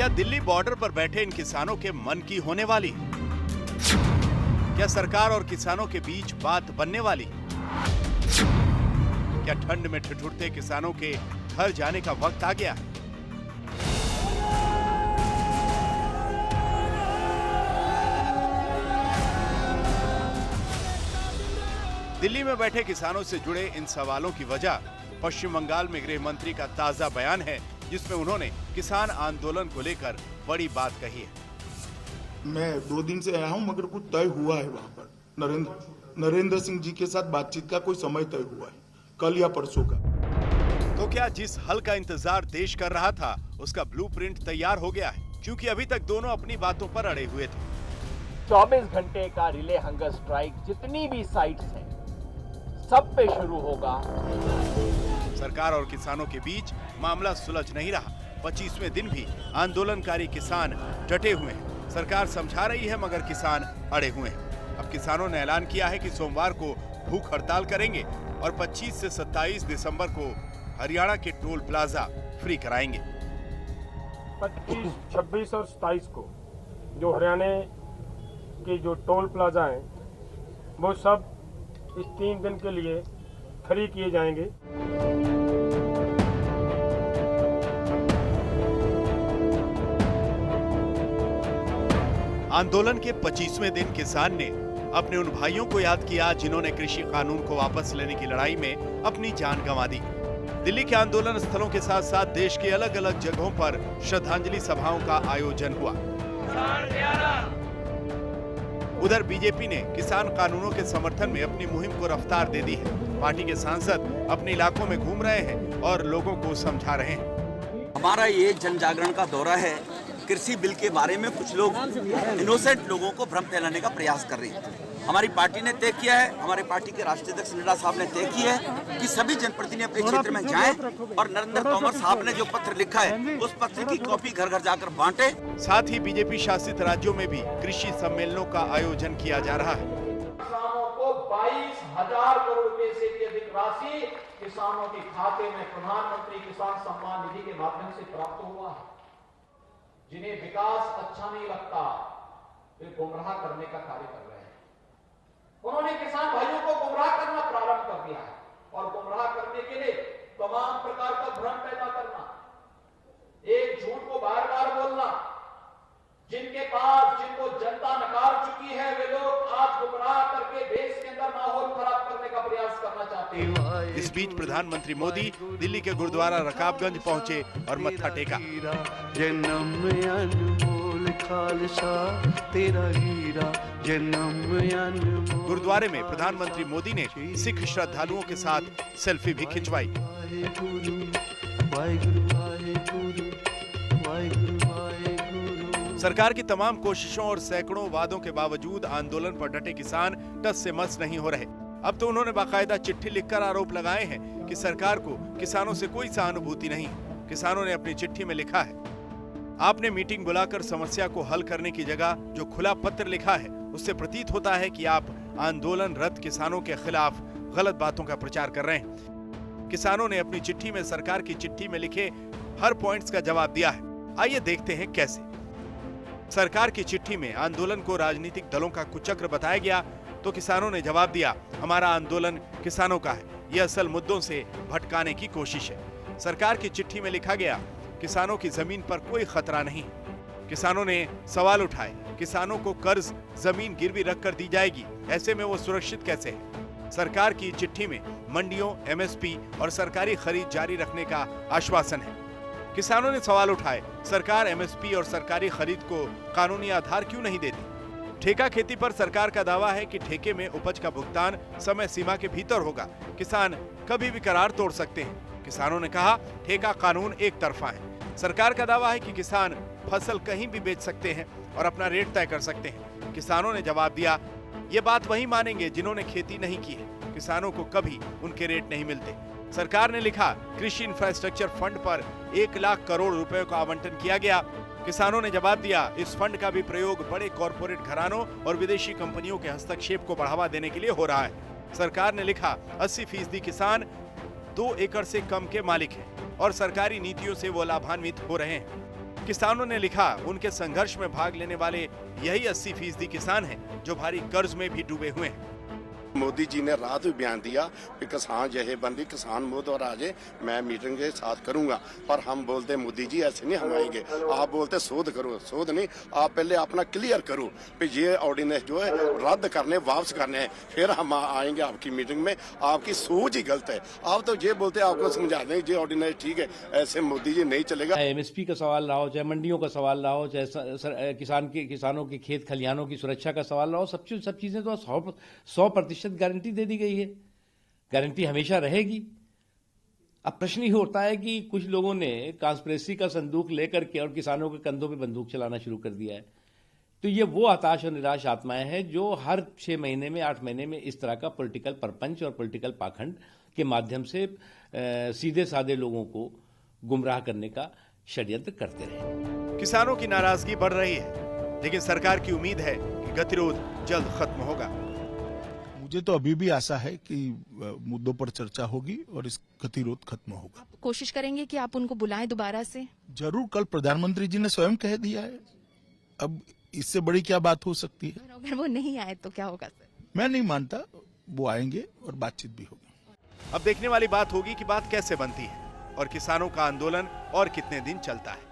क्या दिल्ली बॉर्डर पर बैठे इन किसानों के मन की होने वाली? क्या सरकार और किसानों के बीच बात बनने वाली? क्या ठंड में ठिठुरते किसानों के घर जाने का वक्त आ गया? दिल्ली में बैठे किसानों से जुड़े इन सवालों की वजह पश्चिम बंगाल में गृह मंत्री का ताजा बयान है, जिसमें उन्होंने किसान आंदोलन को लेकर बड़ी बात कही है। मैं 2 दिन से आया हूं, मगर कुछ तय हुआ है वहां पर। नरेंद्र सिंह जी के साथ बातचीत का कोई समय तय हुआ है, कल या परसों का। तो क्या जिस हल का इंतजार देश कर रहा था, उसका ब्लूप्रिंट तैयार हो गया है? क्योंकि अभी तक दोनों अपनी बातों पर अड़े हुए थे। 24 घंटे का रिले हंगर स्ट्राइक जितनी भी साइट्स हैं, सब पे शुरू होगा। सरकार और किसानों के बीच मामला सुलझ नहीं रहा। 25वें दिन भी आंदोलनकारी किसान डटे हुए हैं। सरकार समझा रही है, मगर किसान अड़े हुए हैं। अब किसानों ने ऐलान किया है कि सोमवार को भूख हड़ताल करेंगे और 25 से 27 दिसंबर को हरियाणा के टोल प्लाजा फ्री कराएंगे। 25, 26 और 27 को जो हरियाणा के जो टोल प्लाजा हैं, वो सब इस 3 दिन के लिए फ्री किए जाएंगे। आंदोलन के 25वें दिन किसान ने अपने उन भाइयों को याद किया जिन्होंने कृषि कानून को वापस लेने की लड़ाई में अपनी जान गंवा दी। दिल्ली के आंदोलन स्थलों के साथ साथ देश के अलग अलग जगहों पर श्रद्धांजलि सभाओं का आयोजन हुआ। उधर बीजेपी ने किसान कानूनों के समर्थन में अपनी मुहिम को रफ्तार दे दी है। पार्टी के सांसद अपने इलाकों में घूम रहे हैं और लोगों को समझा रहे हैं। हमारा ये जन जागरण का दौरा है। कृषि बिल के बारे में कुछ लोग इनोसेंट लोगों को भ्रम फैलाने का प्रयास कर रहे हैं। हमारी पार्टी ने तय किया है, हमारी पार्टी के राष्ट्रीय अध्यक्ष नड्डा साहब ने तय किया है कि सभी जनप्रतिनिधि अपने क्षेत्र में जाएं और नरेंद्र तोमर साहब ने जो पत्र लिखा है, उस पत्र की कॉपी घर घर जाकर बांटे। साथ ही बीजेपी शासित राज्यों में भी कृषि सम्मेलनों का आयोजन किया जा रहा है। किसानों को 22,000 करोड़ रुपए से भी अधिक राशि किसानों के खाते में प्रधानमंत्री किसान सम्मान निधि के माध्यम से प्राप्त हुआ है। जिन्हें विकास अच्छा नहीं लगता, वे गुमराह करने का कार्य कर रहे हैं। उन्होंने किसान भाइयों को गुमराह करना प्रारंभ कर दिया है और गुमराह करने के लिए तमाम प्रकार का भ्रम पैदा करना, एक झूठ को बार बार बोलना। जिनको जनता नकार चुकी है, वे लोग आज गुमराह करके देश के अंदर माहौल खराब करने का प्रयास करना चाहते हैं। इस बीच प्रधानमंत्री मोदी दिल्ली के गुरुद्वारा रकाबगंज पहुंचे और मत्था टेका। गुरुद्वारे में प्रधानमंत्री मोदी ने सिख श्रद्धालुओं के साथ सेल्फी भी खिंचवाई। सरकार की तमाम कोशिशों और सैकड़ों वादों के बावजूद आंदोलन पर डटे किसान टस से मस नहीं हो रहे। अब तो उन्होंने बाकायदा चिट्ठी लिखकर आरोप लगाए हैं कि सरकार को किसानों से कोई सहानुभूति नहीं। किसानों ने अपनी चिट्ठी में लिखा है, आपने मीटिंग बुलाकर समस्या को हल करने की जगह जो खुला पत्र लिखा है, उससे प्रतीत होता है कि आप आंदोलनरत किसानों के खिलाफ गलत बातों का प्रचार कर रहे हैं। किसानों ने अपनी चिट्ठी में सरकार की चिट्ठी में लिखे हर पॉइंट्स का जवाब दिया है। आइए देखते हैं कैसे। सरकार की चिट्ठी में आंदोलन को राजनीतिक दलों का कुचक्र बताया गया, तो किसानों ने जवाब दिया, हमारा आंदोलन किसानों का है, यह असल मुद्दों से भटकाने की कोशिश है। सरकार की चिट्ठी में लिखा गया, किसानों की जमीन पर कोई खतरा नहीं। किसानों ने सवाल उठाए, किसानों को कर्ज जमीन गिरवी रखकर दी जाएगी, ऐसे में वो सुरक्षित कैसे है? सरकार की चिट्ठी में मंडियों, एमएसपी और सरकारी खरीद जारी रखने का आश्वासन है। किसानों ने सवाल उठाए, सरकार एमएसपी और सरकारी खरीद को कानूनी आधार क्यों नहीं देती? ठेका खेती पर सरकार का दावा है कि ठेके में उपज का भुगतान समय सीमा के भीतर होगा, किसान कभी भी करार तोड़ सकते हैं। किसानों ने कहा, ठेका कानून एक तरफा है। सरकार का दावा है कि किसान फसल कहीं भी बेच सकते हैं और अपना रेट तय कर सकते हैं। किसानों ने जवाब दिया, ये बात वही मानेंगे जिन्होंने खेती नहीं की है, किसानों को कभी उनके रेट नहीं मिलते। सरकार ने लिखा, कृषि इंफ्रास्ट्रक्चर फंड पर 1 लाख करोड़ रुपए का आवंटन किया गया। किसानों ने जवाब दिया, इस फंड का भी प्रयोग बड़े कॉरपोरेट घरानों और विदेशी कंपनियों के हस्तक्षेप को बढ़ावा देने के लिए हो रहा है। सरकार ने लिखा, 80% किसान 2 एकड़ से कम के मालिक हैं और सरकारी नीतियों से वो लाभान्वित हो रहे हैं। किसानों ने लिखा, उनके संघर्ष में भाग लेने वाले यही 80% किसान हैं जो भारी कर्ज में भी डूबे हुए हैं। मोदी जी ने रात भी बयान दिया कि किसान जथेबंदी किसान मोद और आजे मैं मीटिंग के साथ करूंगा, पर हम बोलते मोदी जी ऐसे नहीं हम आएंगे। आप बोलते शोध करो, शोध नहीं, आप पहले अपना क्लियर करो कि ये ऑर्डिनेंस जो है रद्द करने वापस करने हैं, फिर हम आएंगे आपकी मीटिंग में। आपकी सोच ही गलत है। आप तो ये बोलते आपको समझा दें ये ऑर्डिनेंस ठीक है, ऐसे मोदी जी नहीं चलेगा। MSP का सवाल रहा हो, चाहे मंडियों का सवाल रहा हो, चाहे किसानों के खेत खलिहानों की सुरक्षा का सवाल रहा हो, सब चीजें तो 100% गारंटी दे दी गई है। गारंटी हमेशा रहेगी। अब प्रश्न ही होता है कि कुछ लोगों ने कॉन्स्पिरेसी का संदूक लेकर के और किसानों के कंधों पे बंदूक चलाना शुरू कर दिया है। तो ये वो हताश और निराश आत्माएं हैं जो हर 6 महीने में 8 महीने में इस तरह का पॉलिटिकल परपंच और पॉलिटिकल पाखंड के माध्यम से सीधे साधे लोगों को गुमराह करने का षड्यंत्र करते रहे। किसानों की नाराजगी बढ़ रही है, लेकिन सरकार की उम्मीद है कि गतिरोध जल्द खत्म होगा। मुझे तो अभी भी आशा है कि मुद्दों पर चर्चा होगी और इस गतिरोध खत्म होगा। कोशिश करेंगे कि आप उनको बुलाएं दोबारा से। जरूर, कल प्रधानमंत्री जी ने स्वयं कह दिया है, अब इससे बड़ी क्या बात हो सकती है। अगर वो नहीं आए तो क्या होगा सर? मैं नहीं मानता, वो आएंगे और बातचीत भी होगी। अब देखने वाली बात होगी कि बात कैसे बनती है और किसानों का आंदोलन और कितने दिन चलता है।